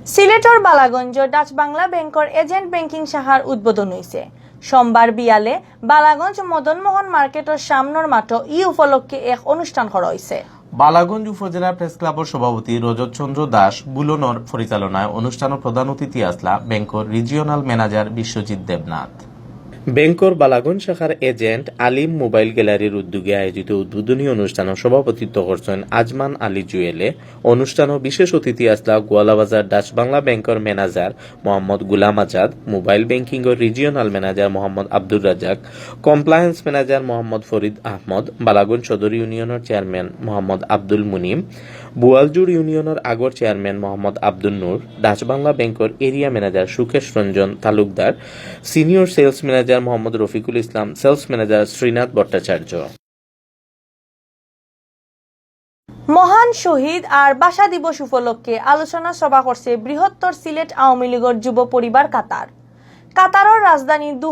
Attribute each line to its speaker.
Speaker 1: সিলেটর Balaganj Dutch Bangla ব্যাংকের agent banking শাখার উদ্বোধন হয়েছে। সোমবার বিয়ালে বালাগঞ্জ মদনমোহন মার্কেটের সামনের মাঠ উপলক্ষে এক অনুষ্ঠান করা হয়েছে।
Speaker 2: বালাগঞ্জ উপজেলা প্রেস ক্লাবের সভাপতি রজত চন্দ্র দাস বুলনের পরিচালনায় অনুষ্ঠানের প্রধান অতিথি আসলা ব্যাংকের রিজিওনাল ম্যানেজার বিশ্বজিৎ দেবনাথ। ব্যাংকের বালাগঞ্জ শাখার এজেন্ট আলিম মোবাইল গ্যালারির উদ্যোগে আয়োজিত উদ্বোধনী অনুষ্ঠানে সভাপতিত্ব করছেন আজমান আলী জুয়েলে। অনুষ্ঠানে বিশেষ অতিথি আসলা গোয়ালাবাজার ডাচ বাংলা ব্যাংকের ম্যানেজার মোহাম্মদ গুলাম আজাদ, মোবাইল ব্যাংকিংয়ের regional manager Mohammad Abdur Razzak, compliance manager Mohammad Farid Ahmed, Balaganj Sadar ইউনিয়নের চেয়ারম্যান মোহাম্মদ আব্দুল মুনিম, বুয়ালজুর ইউনিয়নের আগর চেয়ারম্যান মোহাম্মদ আব্দুল নূর, ডাচ বাংলা ব্যাংকের area manager Sukesh Ranjan Talukdar, senior sales manager Mohammad Rafiqul Islam, sales manager Srinath Bhattacharya.
Speaker 1: মহান শহীদ আর ভাষা দিবস উপলক্ষে আলোচনা সভা করছে বৃহত্তর সিলেট আওয়ামী লীগের যুব পরিবার কাতারের রাজধানী